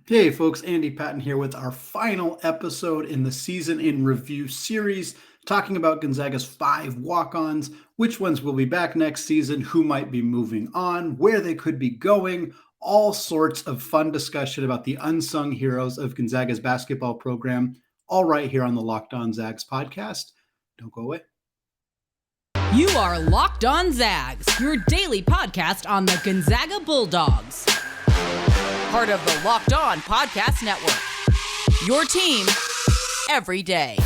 Hey folks, Andy Patton here with our final episode in the Season in Review series, talking about Gonzaga's 5 walk-ons, which ones will be back next season, who might be moving on, where they could be going, all sorts of fun discussion about the unsung heroes of Gonzaga's basketball program, all right here on the Locked On Zags podcast. Don't go away. You are Locked On Zags, your daily podcast on the Gonzaga Bulldogs. Part of the Locked On Podcast Network. Your team every day.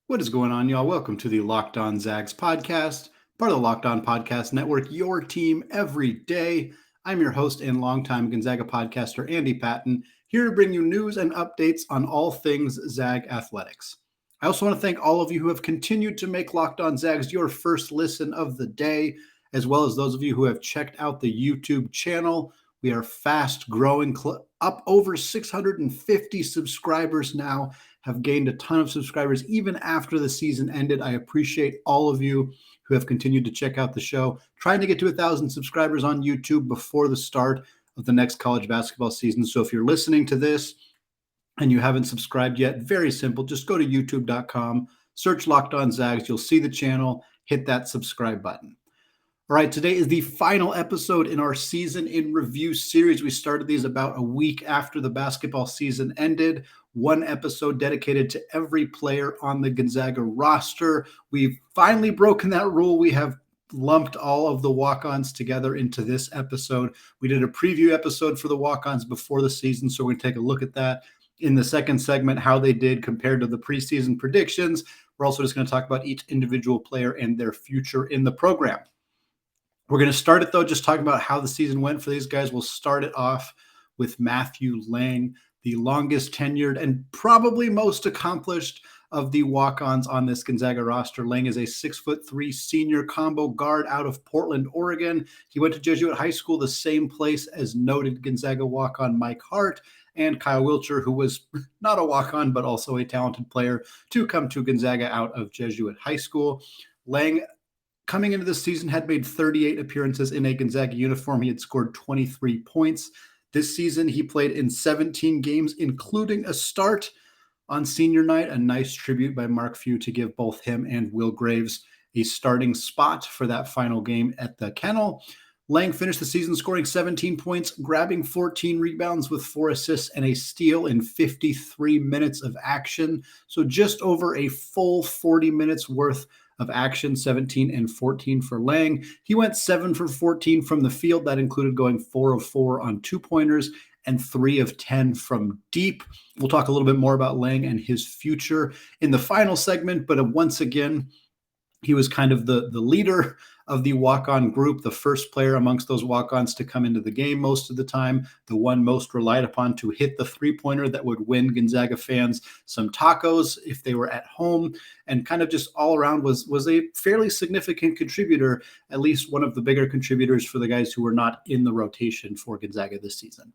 What is going on, y'all? Welcome to the Locked On Zags podcast, part of the Locked On Podcast Network, your team every day. I'm your host and longtime Gonzaga podcaster, Andy Patton, here to bring you news and updates on all things Zag athletics. I also want to thank all of you who have continued to make Locked On Zags your first listen of the day, as well as those of you who have checked out the YouTube channel. We are fast growing, up over 650 subscribers now, have gained a ton of subscribers even after the season ended. I appreciate all of you who have continued to check out the show, trying to get to 1,000 subscribers on YouTube before the start of the next college basketball season. So if you're listening to this and you haven't subscribed yet, very simple. Just go to youtube.com, search Locked On Zags. You'll see the channel, hit that subscribe button. All right, today is the final episode in our Season in Review series. We started these about a week after the basketball season ended. One episode dedicated to every player on the Gonzaga roster. We've finally broken that rule. We have lumped all of the walk-ons together into this episode. We did a preview episode for the walk-ons before the season, so we're going to take a look at that in the second segment, how they did compared to the preseason predictions. We're also just going to talk about each individual player and their future in the program. We're going to start it, though, just talking about how the season went for these guys. We'll start it off with Matthew Lang, the longest tenured and probably most accomplished of the walk-ons on this Gonzaga roster. Lang is a 6'3" senior combo guard out of Portland, Oregon. He went to Jesuit High School, the same place as noted Gonzaga walk-on Mike Hart and Kyle Wilcher, who was not a walk-on, but also a talented player to come to Gonzaga out of Jesuit High School. Lang, coming into this season, had made 38 appearances in a Gonzaga uniform. He had scored 23 points. This season, he played in 17 games, including a start on senior night. A nice tribute by Mark Few to give both him and Will Graves a starting spot for that final game at the Kennel. Lang finished the season scoring 17 points, grabbing 14 rebounds with 4 assists and a steal in 53 minutes of action. So just over a full 40 minutes worth of action, 17 and 14 for Lang. He went 7 for 14 from the field. That included going 4 of 4 on 2-pointers and 3 of 10 from deep. We'll talk a little bit more about Lang and his future in the final segment, but once again, he was kind of the leader of the walk-on group, the first player amongst those walk-ons to come into the game most of the time, the one most relied upon to hit the three-pointer that would win Gonzaga fans some tacos if they were at home, and kind of just all around was a fairly significant contributor, at least one of the bigger contributors for the guys who were not in the rotation for Gonzaga this season.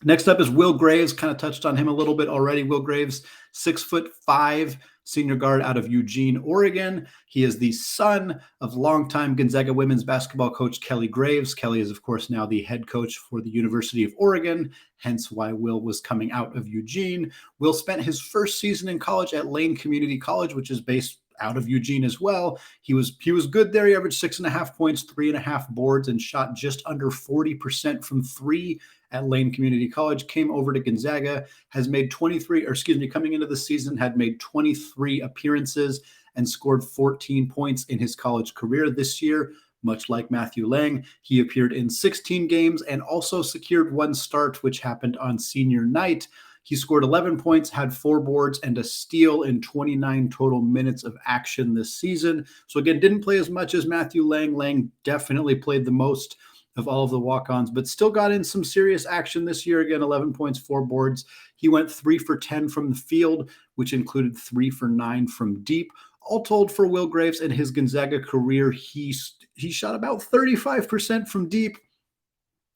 Next up is Will Graves. Kind of touched on him a little bit already. Will Graves, 6'5", senior guard out of Eugene, Oregon. He is the son of longtime Gonzaga women's basketball coach Kelly Graves. Kelly is, of course, now the head coach for the University of Oregon, hence why Will was coming out of Eugene. Will spent his first season in college at Lane Community College, which is based out of Eugene as well. He was good there. He averaged 6.5 points, 3.5 boards, and shot just under 40% from three at Lane Community College. Came over to Gonzaga, has made coming into the season, had made 23 appearances and scored 14 points in his college career this year. Much like Matthew Lang, he appeared in 16 games and also secured 1 start, which happened on senior night. He scored 11 points, had 4 boards, and a steal in 29 total minutes of action this season. So again, didn't play as much as Matthew Lang. Lang definitely played the most of all of the walk-ons, but still got in some serious action this year. Again, 11 points, 4 boards. He went 3 for 10 from the field, which included 3 for 9 from deep. All told, for Will Graves in his Gonzaga career, he shot about 35% from deep.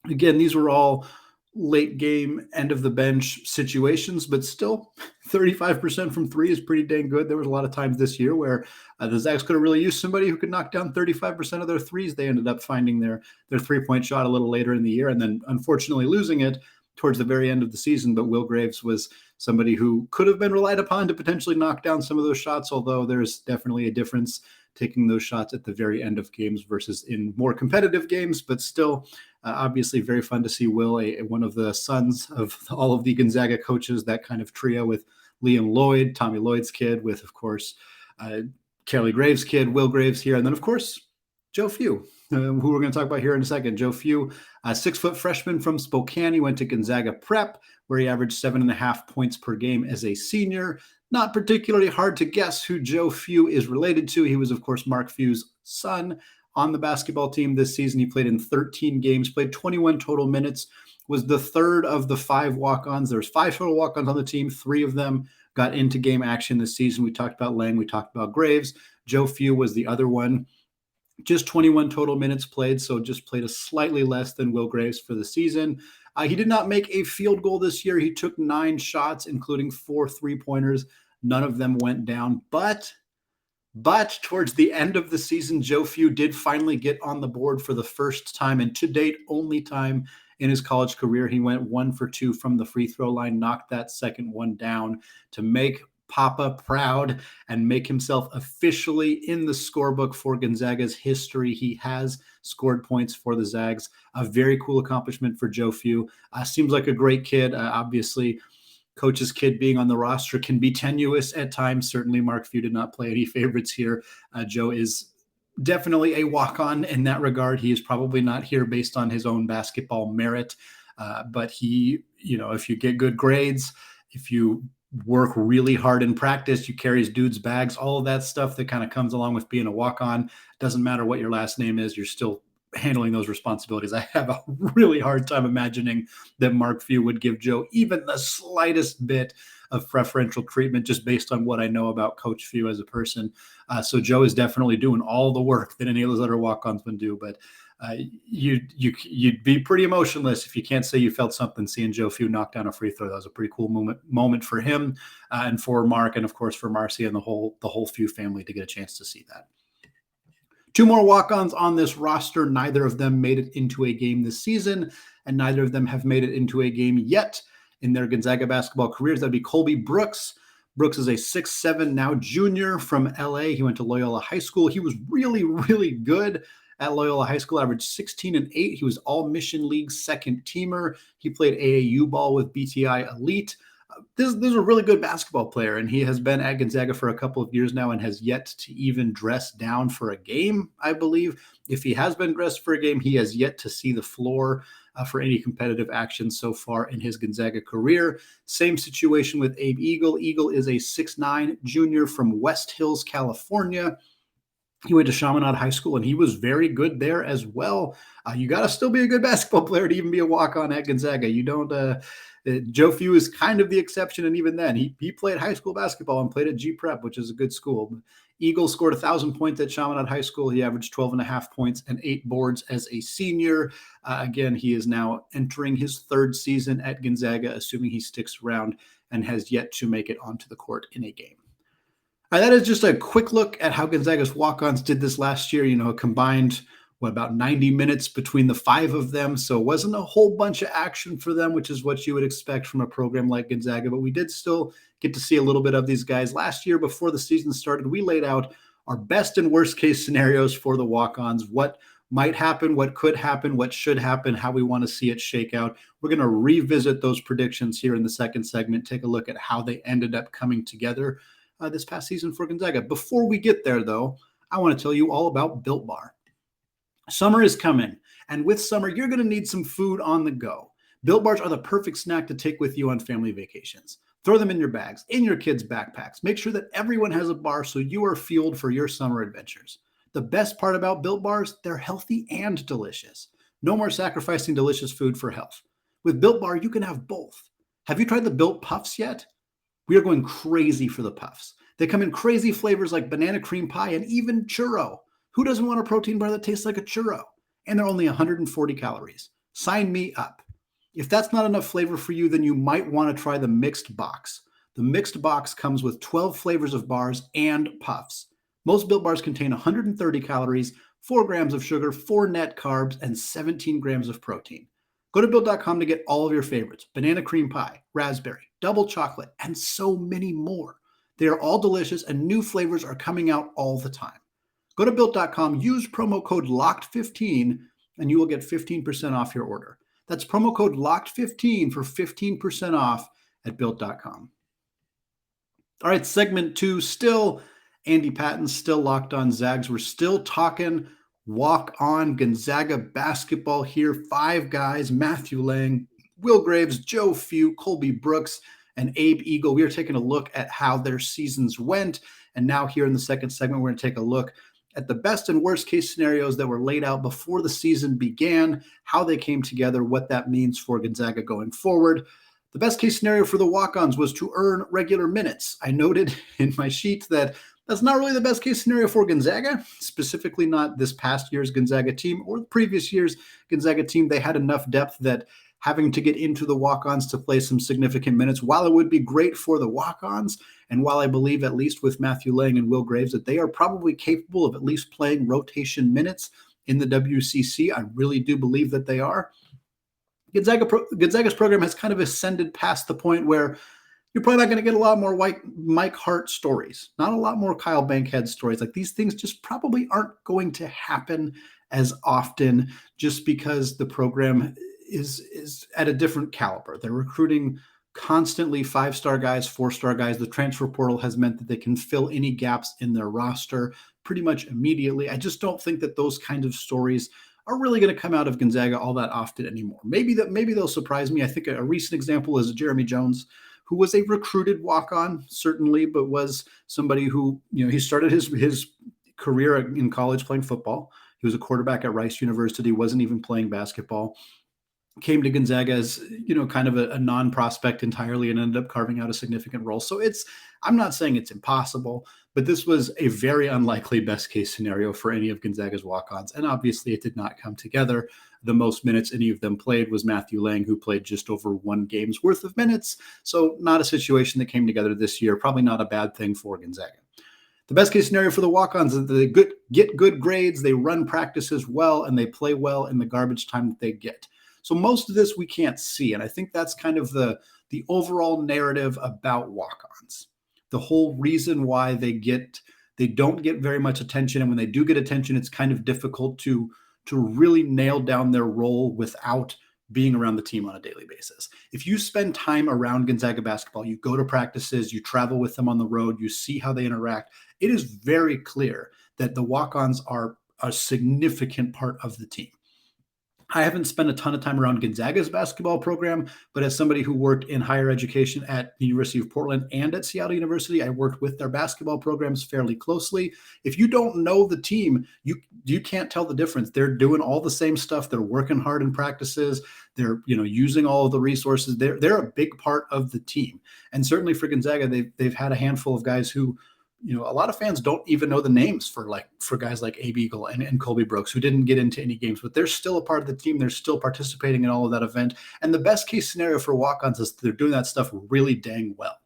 Again, these were all late game, end of the bench situations, but still 35% from three is pretty dang good. There was a lot of times this year where the Zags could have really used somebody who could knock down 35% of their threes. They ended up finding their 3-point shot a little later in the year and then unfortunately losing it towards the very end of the season. But Will Graves was somebody who could have been relied upon to potentially knock down some of those shots, although there's definitely a difference taking those shots at the very end of games versus in more competitive games. But still, obviously very fun to see Will, one of the sons of all of the Gonzaga coaches, that kind of trio with Liam Lloyd, Tommy Lloyd's kid, with, of course, Kelly Graves' kid, Will Graves here. And then, of course, Joe Few, who we're going to talk about here in a second. Joe Few, a 6-foot freshman from Spokane. He went to Gonzaga Prep, where he averaged 7.5 points per game as a senior. Not particularly hard to guess who Joe Few is related to. He was, of course, Mark Few's son on the basketball team this season. He played in 13 games, played 21 total minutes, was the third of the 5 walk-ons. There's 5 total walk-ons on the team. 3 of them got into game action this season. We talked about Lang. We talked about Graves. Joe Few was the other one. Just 21 total minutes played, so just played a slightly less than Will Graves for the season. He did not make a field goal this year. He took 9 shots, including 4 3-pointers. None of them went down. But towards the end of the season, Joe Few did finally get on the board for the first time, and to date, only time in his college career. He went 1 for 2 from the free throw line, knocked that second one down to make Papa proud and make himself officially in the scorebook for Gonzaga's history. He has scored points for the Zags. A very cool accomplishment for Joe Few. Seems like a great kid. Obviously, coach's kid being on the roster can be tenuous at times. Certainly, Mark Few did not play any favorites here. Joe is definitely a walk-on in that regard. He is probably not here based on his own basketball merit, but he, if you get good grades, if you work really hard in practice, you carry his dude's bags, all of that stuff that kind of comes along with being a walk-on. Doesn't matter what your last name is, you're still handling those responsibilities. I have a really hard time imagining that Mark Few would give Joe even the slightest bit of preferential treatment just based on what I know about Coach Few as a person. So Joe is definitely doing all the work that any of those other walk-ons would do, but you'd be pretty emotionless if you can't say you felt something seeing Joe Few knock down a free throw. That was a pretty cool moment for him and for Mark, and of course for Marcy and the whole Few family to get a chance to see that. 2 more walk-ons on this roster. Neither of them made it into a game this season, and neither of them have made it into a game yet in their Gonzaga basketball careers. That'd be Colby Brooks. Brooks is a 6'7" now junior from LA. He went to Loyola High School. He was really, really good at Loyola High School, averaged 16 and 8. He was all Mission League second teamer. He played AAU ball with BTI Elite. This is a really good basketball player, and he has been at Gonzaga for a couple of years now and has yet to even dress down for a game, I believe. If he has been dressed for a game, he has yet to see the floor for any competitive action so far in his Gonzaga career. Same situation with Abe Eagle. Eagle is a 6'9" junior from West Hills, California. He went to Chaminade High School, and he was very good there as well. You got to still be a good basketball player to even be a walk-on at Gonzaga. You don't Joe Few is kind of the exception, and even then, he played high school basketball and played at G Prep, which is a good school. Eagle scored 1,000 points at Chaminade High School. He averaged 12.5 points and 8 boards as a senior. Again, he is now entering his 3rd season at Gonzaga, assuming he sticks around, and has yet to make it onto the court in a game. All right, that is just a quick look at how Gonzaga's walk-ons did this last year. Combined about 90 minutes between the 5 of them. So it wasn't a whole bunch of action for them, which is what you would expect from a program like Gonzaga. But we did still get to see a little bit of these guys. Last year, before the season started, we laid out our best and worst case scenarios for the walk-ons, what might happen, what could happen, what should happen, how we want to see it shake out. We're going to revisit those predictions here in the second segment, take a look at how they ended up coming together this past season for Gonzaga. Before we get there, though, I want to tell you all about Built Bar. Summer is coming, and with summer, you're going to need some food on the go. Built Bars are the perfect snack to take with you on family vacations. Throw them in your bags, in your kids' backpacks. Make sure that everyone has a bar so you are fueled for your summer adventures. The best part about Built Bars, they're healthy and delicious. No more sacrificing delicious food for health. With Built Bar, you can have both. Have you tried the Built Puffs yet? We are going crazy for the Puffs. They come in crazy flavors like banana cream pie and even churro. Who doesn't want a protein bar that tastes like a churro? And they're only 140 calories. Sign me up. If that's not enough flavor for you, then you might want to try the mixed box. The mixed box comes with 12 flavors of bars and puffs. Most Built Bars contain 130 calories, 4 grams of sugar, 4 net carbs, and 17 grams of protein. Go to Built.com to get all of your favorites: banana cream pie, raspberry, double chocolate, and so many more. They are all delicious, and new flavors are coming out all the time. Go to Built.com, use promo code LOCKED15, and you will get 15% off your order. That's promo code LOCKED15 for 15% off at Built.com. All right, segment 2, still Andy Patton, still Locked On Zags. We're still talking walk-on Gonzaga basketball here. 5 guys: Matthew Lang, Will Graves, Joe Few, Colby Brooks, and Abe Eagle. We are taking a look at how their seasons went. And now here in the second segment, we're going to take a look at the best and worst case scenarios that were laid out before the season began, how they came together, what that means for Gonzaga going forward. The best case scenario for the walk-ons was to earn regular minutes. I noted in my sheet that that's not really the best case scenario for Gonzaga, specifically not this past year's Gonzaga team or the previous year's Gonzaga team. They had enough depth that having to get into the walk-ons to play some significant minutes, while it would be great for the walk-ons, and while I believe, at least with Matthew Lang and Will Graves, that they are probably capable of at least playing rotation minutes in the WCC, I really do believe that they are. Gonzaga's program has kind of ascended past the point where you're probably not going to get a lot more Mike Hart stories, not a lot more Kyle Bankhead stories. Like, these things just probably aren't going to happen as often, just because the program is at a different caliber. They're recruiting constantly 5-star guys, 4-star guys. The transfer portal has meant that they can fill any gaps in their roster pretty much immediately. I just don't think that those kind of stories are really going to come out of Gonzaga all that often anymore. Maybe they'll surprise me. I think a recent example is Jeremy Jones, who was a recruited walk-on, certainly, but was somebody who, he started his career in college playing football. He was a quarterback at Rice University, wasn't even playing basketball. Came to Gonzaga as, kind of a non-prospect entirely, and ended up carving out a significant role. So I'm not saying it's impossible, but this was a very unlikely best case scenario for any of Gonzaga's walk-ons. And obviously it did not come together. The most minutes any of them played was Matthew Lang, who played just over 1 game's worth of minutes. So not a situation that came together this year. Probably not a bad thing for Gonzaga. The best case scenario for the walk-ons is that they get good grades, they run practices well, and they play well in the garbage time that they get. So most of this we can't see, and I think that's kind of the overall narrative about walk-ons. The whole reason why they don't get very much attention, and when they do get attention, it's kind of difficult to really nail down their role without being around the team on a daily basis. If you spend time around Gonzaga basketball, you go to practices, you travel with them on the road, you see how they interact, it is very clear that the walk-ons are a significant part of the team. I haven't spent a ton of time around Gonzaga's basketball program, but as somebody who worked in higher education at the University of Portland and at Seattle University, I worked with their basketball programs fairly closely. If you don't know the team, you can't tell the difference. They're doing all the same stuff. They're working hard in practices. They're using all of the resources. They're a big part of the team. And certainly for Gonzaga, they've had a handful of guys who, a lot of fans don't even know the names for guys like Abe Eagle and Colby Brooks, who didn't get into any games, but they're still a part of the team. They're still participating in all of that event. And the best case scenario for walk-ons is they're doing that stuff really dang well,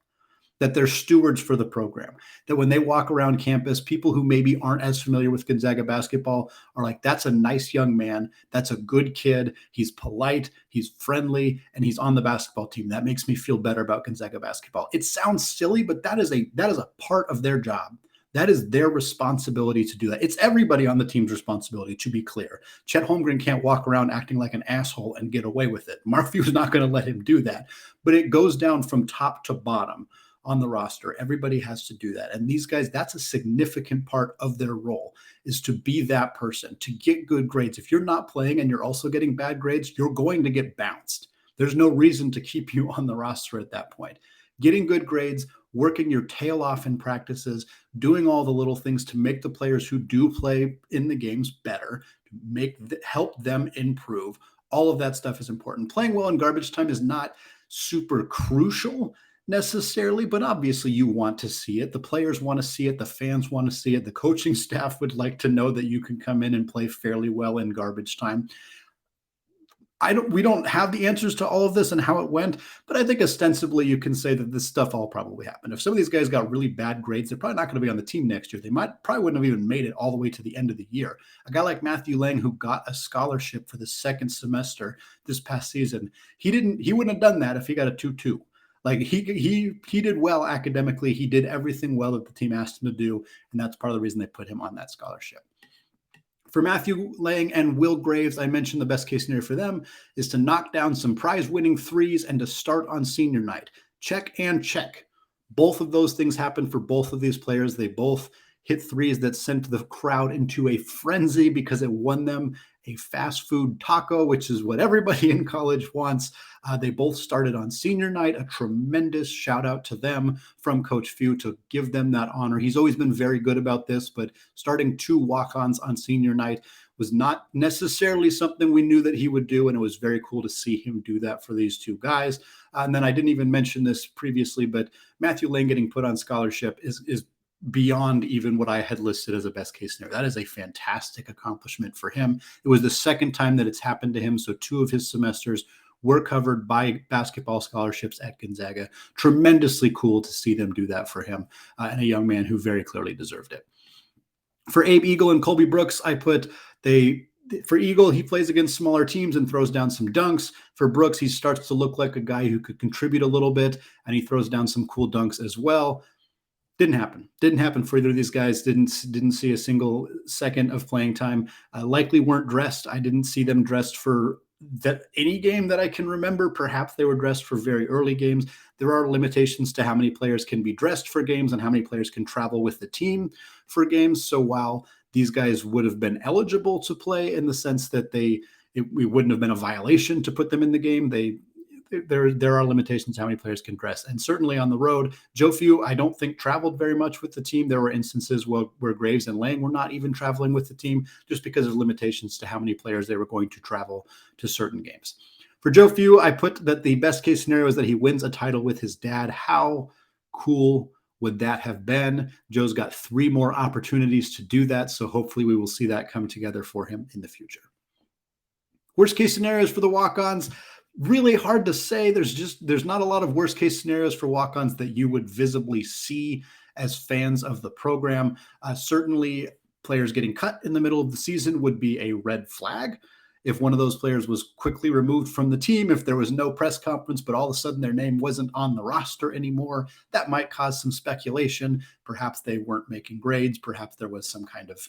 that they're stewards for the program, that when they walk around campus, people who maybe aren't as familiar with Gonzaga basketball are like, that's a nice young man. That's a good kid. He's polite, he's friendly, and he's on the basketball team. That makes me feel better about Gonzaga basketball. It sounds silly, but that is a part of their job. That is their responsibility to do that. It's everybody on the team's responsibility, to be clear. Chet Holmgren can't walk around acting like an asshole and get away with it. Mark Few's not going to let him do that. But it goes down from top to bottom on the roster. Everybody has to do that. And these guys, that's a significant part of their role, is to be that person, to get good grades. If you're not playing and you're also getting bad grades, you're going to get bounced. There's no reason to keep you on the roster at that point. Getting good grades, working your tail off in practices, doing all the little things to make the players who do play in the games better, to help them improve. All of that stuff is important. Playing well in garbage time is not super crucial necessarily, but obviously you want to see it. The players want to see it. The fans want to see it. The coaching staff would like to know that you can come in and play fairly well in garbage time. we don't have the answers to all of this and how it went, but I think ostensibly you can say that this stuff all probably happened. If some of these guys got really bad grades, they're probably not going to be on the team next year. They probably wouldn't have even made it all the way to the end of the year. A guy like Matthew Lang, who got a scholarship for the second semester this past season, he wouldn't have done that if he got a 2.2. Like he did well academically. He did everything well that the team asked him to do, and that's part of the reason they put him on that scholarship. For Matthew Lang and Will Graves, I mentioned the best case scenario for them is to knock down some prize-winning threes and to start on senior night. Check and check. Both of those things happened for both of these players. They both hit threes that sent the crowd into a frenzy because it won them a fast food taco, which is what everybody in college wants. They both started on senior night. A tremendous shout out to them from Coach Few to give them that honor. He's always been very good about this, but starting 2 walk-ons on senior night was not necessarily something we knew that he would do, and it was very cool to see him do that for these 2 guys. And then I didn't even mention this previously, but Matthew Lang getting put on scholarship is beyond even what I had listed as a best case scenario. That is a fantastic accomplishment for him. It was the second time that it's happened to him. So 2 of his semesters were covered by basketball scholarships at Gonzaga. Tremendously cool to see them do that for him, and a young man who very clearly deserved it. For Abe Eagle and Colby Brooks, I put for Eagle, he plays against smaller teams and throws down some dunks. For Brooks, he starts to look like a guy who could contribute a little bit, and he throws down some cool dunks as well. Didn't happen for either of these guys. Didn't see a single second of playing time. Likely weren't dressed. I didn't see them dressed for any game that I can remember. Perhaps they were dressed for very early games. There are limitations to how many players can be dressed for games and how many players can travel with the team for games. So while these guys would have been eligible to play in the sense that it wouldn't have been a violation to put them in the game, there are limitations to how many players can dress. And certainly on the road, Joe Few, I don't think traveled very much with the team. There were instances where Graves and Lang were not even traveling with the team just because of limitations to how many players they were going to travel to certain games. For Joe Few, I put that the best case scenario is that he wins a title with his dad. How cool would that have been? Joe's got 3 more opportunities to do that. So hopefully we will see that come together for him in the future. Worst case scenarios for the walk-ons. Really hard to say. There's not a lot of worst case scenarios for walk-ons that you would visibly see as fans of the program. Certainly players getting cut in the middle of the season would be a red flag. If one of those players was quickly removed from the team, if there was no press conference, but all of a sudden their name wasn't on the roster anymore, that might cause some speculation. Perhaps they weren't making grades. Perhaps there was some kind of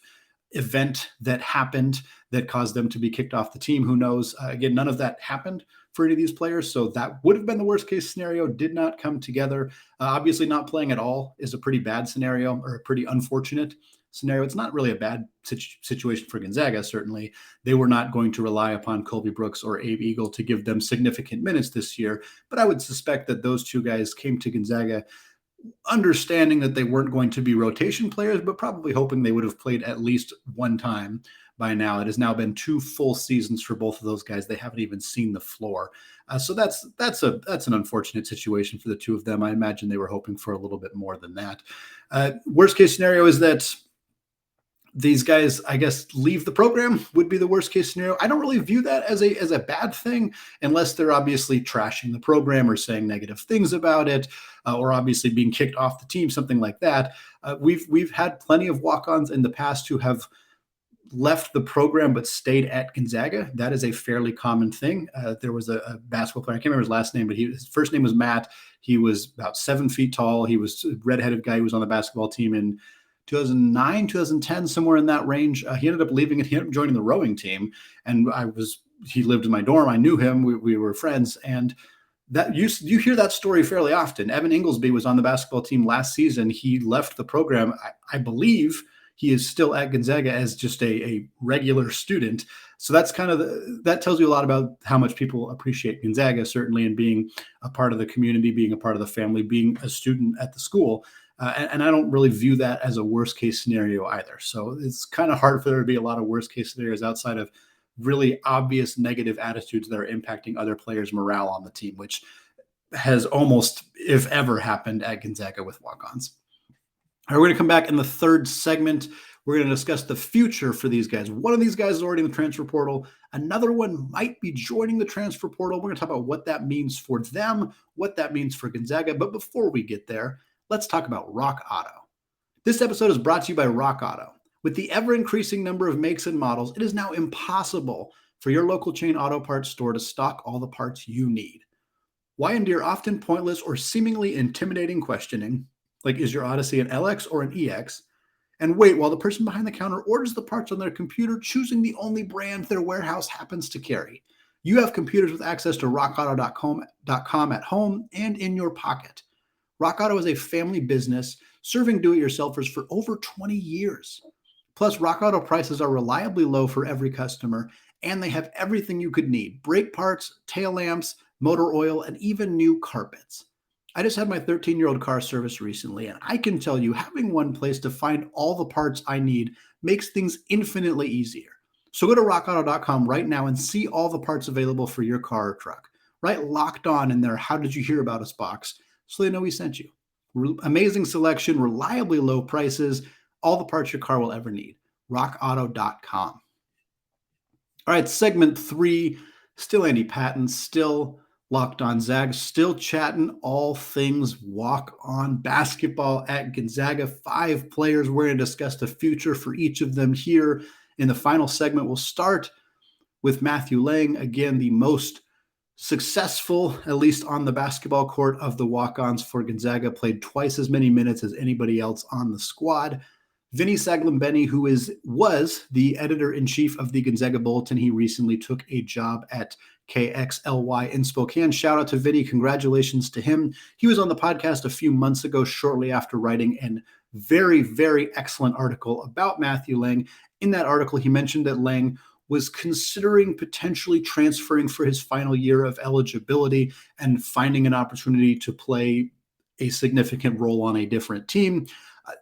event that happened that caused them to be kicked off the team. Who knows? Again, none of that happened for any of these players. So that would have been the worst case scenario, did not come together. Obviously not playing at all is a pretty bad scenario, or a pretty unfortunate scenario. It's not really a bad situation for Gonzaga. Certainly they were not going to rely upon Colby Brooks or Abe Eagle to give them significant minutes this year. But I would suspect that those 2 guys came to Gonzaga understanding that they weren't going to be rotation players, but probably hoping they would have played at least one time by now. It has now been 2 full seasons for both of those guys. They haven't even seen the floor. So that's an unfortunate situation for the 2 of them. I imagine they were hoping for a little bit more than that. Worst case scenario is that these guys, I guess, leave the program would be the worst case scenario. I don't really view that as a bad thing, unless they're obviously trashing the program or saying negative things about it, or obviously being kicked off the team, something like that. We've had plenty of walk-ons in the past who have left the program but stayed at Gonzaga. That is a fairly common thing. There was a basketball player, I can't remember his last name, but his first name was Matt. He was about 7 feet tall. He was a redheaded guy who was on the basketball team in 2009, 2010, somewhere in that range. He ended up leaving it. He ended up joining the rowing team. And he lived in my dorm. I knew him. We were friends. And that you hear that story fairly often. Evan Engelsby was on the basketball team last season. He left the program. I believe he is still at Gonzaga as just a regular student. So that's that tells you a lot about how much people appreciate Gonzaga, certainly, and being a part of the community, being a part of the family, being a student at the school. And I don't really view that as a worst case scenario either. So it's kind of hard for there to be a lot of worst case scenarios outside of really obvious negative attitudes that are impacting other players' morale on the team, which has almost, if ever, happened at Gonzaga with walk-ons. All right, we're going to come back in the third segment. We're going to discuss the future for these guys. One of these guys is already in the transfer portal. Another one might be joining the transfer portal. We're going to talk about what that means for them, what that means for Gonzaga. But before we get there, let's talk about Rock Auto. This episode is brought to you by Rock Auto. With the ever-increasing number of makes and models, it is now impossible for your local chain auto parts store to stock all the parts you need. Why endure often pointless or seemingly intimidating questioning, like is your Odyssey an LX or an EX, and wait while the person behind the counter orders the parts on their computer, choosing the only brand their warehouse happens to carry? You have computers with access to rockauto.com at home and in your pocket. Rock Auto is a family business serving do-it-yourselfers for over 20 years. Plus, Rock Auto prices are reliably low for every customer, and they have everything you could need: brake parts, tail lamps, motor oil, and even new carpets. I just had my 13-year-old car serviced recently, and I can tell you having one place to find all the parts I need makes things infinitely easier. So go to rockauto.com right now and see all the parts available for your car or truck. Write "Locked On" in their "How did you hear about us" box so they know we sent you. Amazing selection, reliably low prices, all the parts your car will ever need. rockauto.com. All right, segment 3, still Andy Patton, still Locked On Zags, still chatting all things walk-on basketball at Gonzaga. 5 players. We're going to discuss the future for each of them here in the final segment. We'll start with Matthew Lang, again, the most successful, at least on the basketball court, of the walk-ons for Gonzaga, played twice as many minutes as anybody else on the squad. Vinny Saglambeni, who was the editor-in-chief of the Gonzaga Bulletin. He recently took a job at KXLY in Spokane. Shout out to Vinny. Congratulations to him. He was on the podcast a few months ago, shortly after writing a very, very excellent article about Matthew Lang. In that article, he mentioned that Lang was considering potentially transferring for his final year of eligibility and finding an opportunity to play a significant role on a different team.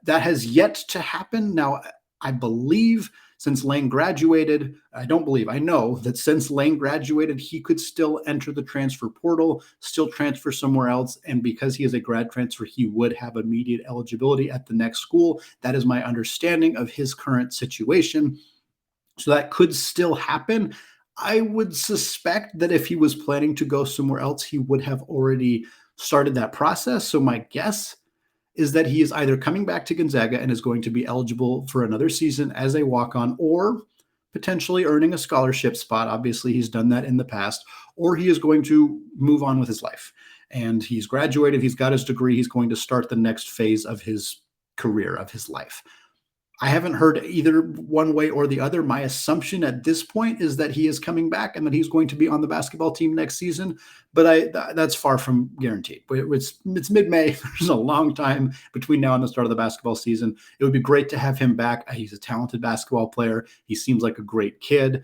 That has yet to happen. Now, I believe since Lang graduated, I know that since Lang graduated, he could still enter the transfer portal, still transfer somewhere else. And because he is a grad transfer, he would have immediate eligibility at the next school. That is my understanding of his current situation. So that could still happen. I would suspect that if he was planning to go somewhere else, he would have already started that process. So my guess is that he is either coming back to Gonzaga and is going to be eligible for another season as a walk-on, or potentially earning a scholarship spot. Obviously, he's done that in the past. Or he is going to move on with his life. And he's graduated, he's got his degree, he's going to start the next phase of his career, of his life. I haven't heard either one way or the other. My assumption at this point is that he is coming back and that he's going to be on the basketball team next season, but that's far from guaranteed. It's mid-May. There's a long time between now and the start of the basketball season. It would be great to have him back. He's a talented basketball player. He seems like a great kid.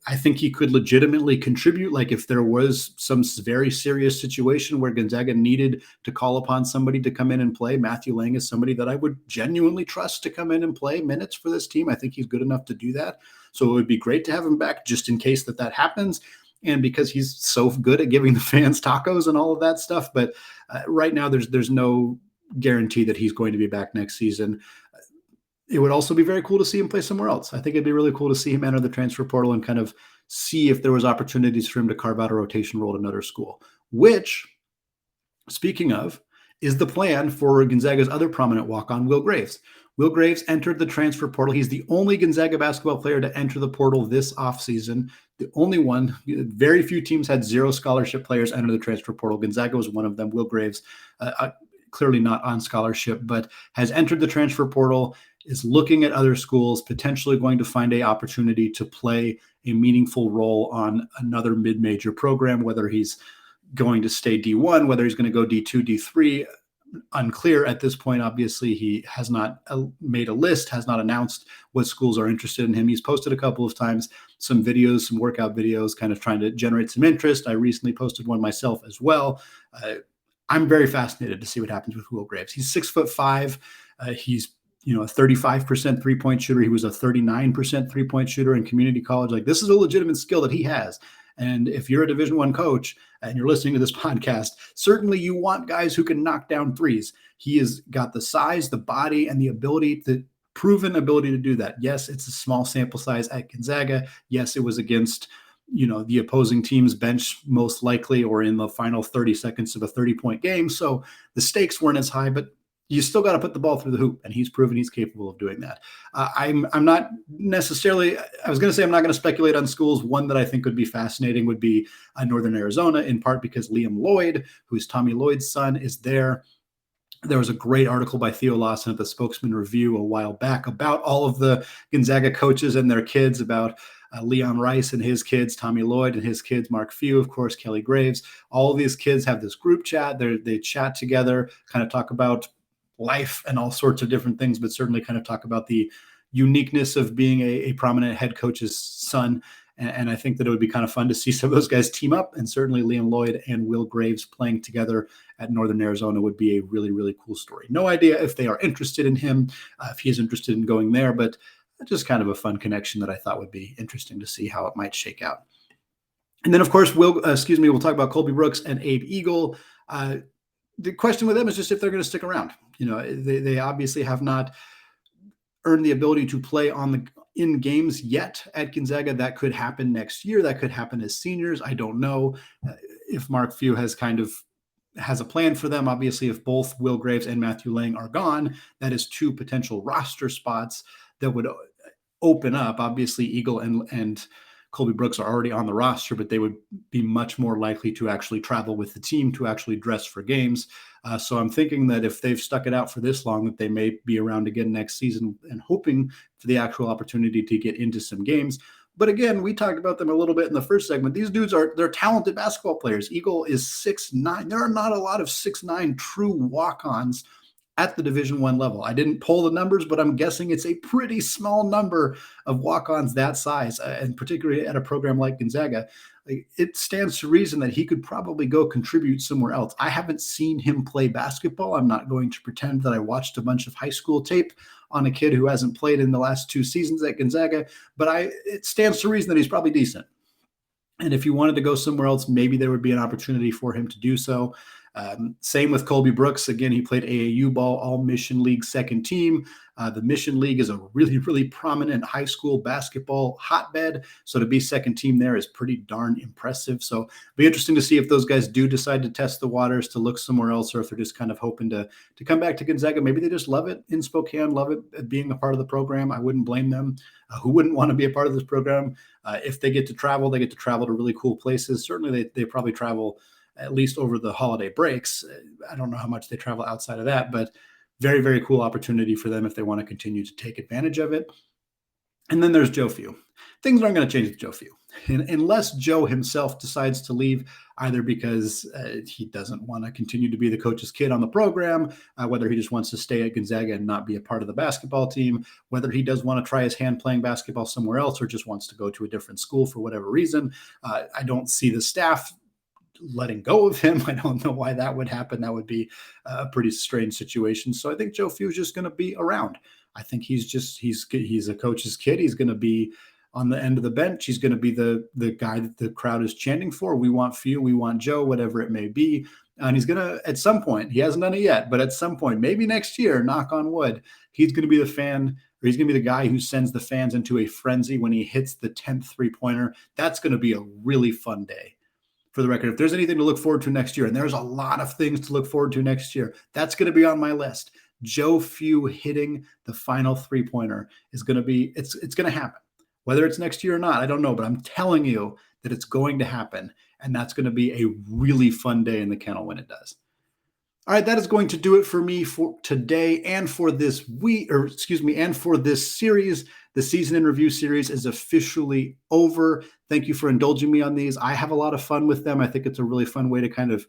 I think he could legitimately contribute. Like if there was some very serious situation where Gonzaga needed to call upon somebody to come in and play, Matthew Lang is somebody that I would genuinely trust to come in and play minutes for this team. I think he's good enough to do that. So it would be great to have him back just in case that happens. And because he's so good at giving the fans tacos and all of that stuff. But right now there's no guarantee that he's going to be back next season. It would also be very cool to see him play somewhere else. I think it'd be really cool to see him enter the transfer portal and kind of see if there was opportunities for him to carve out a rotation role at another school, which, speaking of, is the plan for Gonzaga's other prominent walk-on, Will Graves. Will Graves entered the transfer portal. He's the only Gonzaga basketball player to enter the portal this offseason. The only one. Very few teams had 0 scholarship players enter the transfer portal. Gonzaga was one of them. Will Graves, clearly not on scholarship, but has entered the transfer portal, is looking at other schools, potentially going to find an opportunity to play a meaningful role on another mid-major program, whether he's going to stay D1, whether he's going to go D2, D3, unclear at this point. Obviously, he has not made a list, has not announced what schools are interested in him. He's posted a couple of times some videos, some workout videos, kind of trying to generate some interest. I recently posted one myself as well. I'm very fascinated to see what happens with Will Graves. He's 6'5". He's a 35% three-point shooter. He was a 39% three-point shooter in community college. Like, this is a legitimate skill that he has. And if you're a Division I coach and you're listening to this podcast, certainly you want guys who can knock down threes. He has got the size, the body, and the ability proven ability to do that. Yes, it's a small sample size at Gonzaga. Yes, it was against, the opposing team's bench most likely, or in the final 30 seconds of a 30-point game. So the stakes weren't as high, but you still got to put the ball through the hoop, and he's proven he's capable of doing that. I'm not necessarily, I was going to say I'm not going to speculate on schools. One that I think would be fascinating would be Northern Arizona, in part because Liam Lloyd, who's Tommy Lloyd's son, is there. There was a great article by Theo Lawson at the Spokesman Review a while back about all of the Gonzaga coaches and their kids, about Leon Rice and his kids, Tommy Lloyd and his kids, Mark Few, of course, Kelly Graves. All of these kids have this group chat. They chat together, kind of talk about life and all sorts of different things, but certainly kind of talk about the uniqueness of being a prominent head coach's son. And I think that it would be kind of fun to see some of those guys team up, and certainly Liam Lloyd and Will Graves playing together at Northern Arizona would be a really, really cool story. No idea if they are interested in him, if he is interested in going there, but just kind of a fun connection that I thought would be interesting to see how it might shake out. And then, of course, we'll talk about Colby Brooks and Abe Eagle. The question with them is just if they're going to stick around. They obviously have not earned the ability to play in games yet at Gonzaga. That could happen next year. That could happen as seniors. I don't know if Mark Few has a plan for them. Obviously, if both Will Graves and Matthew Lang are gone, that is two potential roster spots that would open up. Obviously, Eagle and Colby Brooks are already on the roster, but they would be much more likely to actually travel with the team, to actually dress for games. So I'm thinking that if they've stuck it out for this long, that they may be around again next season, and hoping for the actual opportunity to get into some games. But again, we talked about them a little bit in the first segment. These dudes they're talented basketball players. Eagle is 6'9". There are not a lot of 6'9" true walk-ons at the Division I level. I didn't pull the numbers, but I'm guessing it's a pretty small number of walk-ons that size, and particularly at a program like Gonzaga. It stands to reason that he could probably go contribute somewhere else. I haven't seen him play basketball. I'm not going to pretend that I watched a bunch of high school tape on a kid who hasn't played in the last 2 seasons at Gonzaga, but it stands to reason that he's probably decent. And if he wanted to go somewhere else, maybe there would be an opportunity for him to do so. Same with Colby Brooks. Again, he played AAU ball, all Mission League second team. The Mission League is a really, really prominent high school basketball hotbed. So to be second team there is pretty darn impressive. So it'll be interesting to see if those guys do decide to test the waters, to look somewhere else, or if they're just kind of hoping to come back to Gonzaga. Maybe they just love it in Spokane, love it being a part of the program. I wouldn't blame them. Who wouldn't want to be a part of this program? If they get to travel, to really cool places. Certainly they probably travel at least over the holiday breaks. I don't know how much they travel outside of that, but very, very cool opportunity for them if they want to continue to take advantage of it. And then there's Joe Few. Things aren't going to change with Joe Few. Unless Joe himself decides to leave, either because he doesn't want to continue to be the coach's kid on the program, whether he just wants to stay at Gonzaga and not be a part of the basketball team, whether he does want to try his hand playing basketball somewhere else, or just wants to go to a different school for whatever reason. I don't see the staff letting go of him. I don't know why that would happen. That would be a pretty strange situation. So I think Joe Few is just going to be around. I think he's a coach's kid. He's going to be on the end of the bench. He's going to be the guy that the crowd is chanting for. We want Few, we want Joe, whatever it may be. And he's going to, at some point, he hasn't done it yet, but at some point, maybe next year, knock on wood, he's going to be the fan, or he's going to be the guy who sends the fans into a frenzy when he hits the 10th three-pointer. That's going to be a really fun day. For the record, if there's anything to look forward to next year, and there's a lot of things to look forward to next year, that's going to be on my list. Joe Few hitting the final three-pointer is going to be, it's going to happen. Whether it's next year or not, I don't know, but I'm telling you that it's going to happen, and that's going to be a really fun day in the kennel when it does. All right, that is going to do it for me for today and for this week, and for this series. The season in review series is officially over. Thank you for indulging me on these. I have a lot of fun with them. I think it's a really fun way to kind of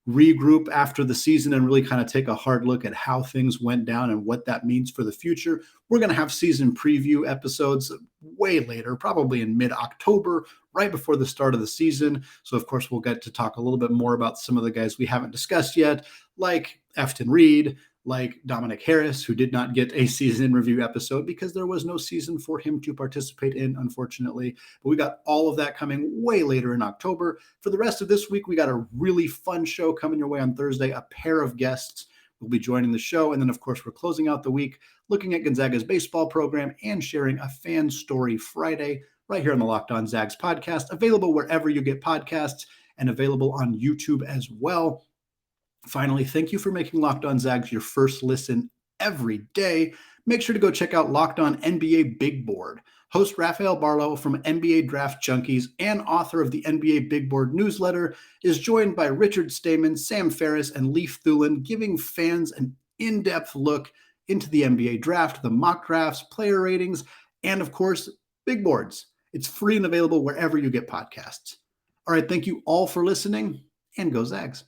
regroup after the season and really kind of take a hard look at how things went down and what that means for the future. We're going to have season preview episodes way later, probably in mid-October, right before the start of the season. So, of course, we'll get to talk a little bit more about some of the guys we haven't discussed yet, like Efton Reed, like Dominic Harris, who did not get a season in review episode because there was no season for him to participate in, unfortunately. But we got all of that coming way later in October. For the rest of this week, we got a really fun show coming your way on Thursday, a pair of guests. will be joining the show. And then, of course, we're closing out the week looking at Gonzaga's baseball program and sharing a Fan Story Friday right here on the Locked On Zags podcast, available wherever you get podcasts and available on YouTube as well. Finally, thank you for making Locked On Zags your first listen every day. Make sure to go check out Locked On NBA Big Board. Host Rafael Barlow from NBA Draft Junkies and author of the NBA Big Board newsletter is joined by Richard Stamen, Sam Ferris, and Leif Thulin, giving fans an in-depth look into the NBA draft, the mock drafts, player ratings, and of course, big boards. It's free and available wherever you get podcasts. All right, thank you all for listening, and go Zags.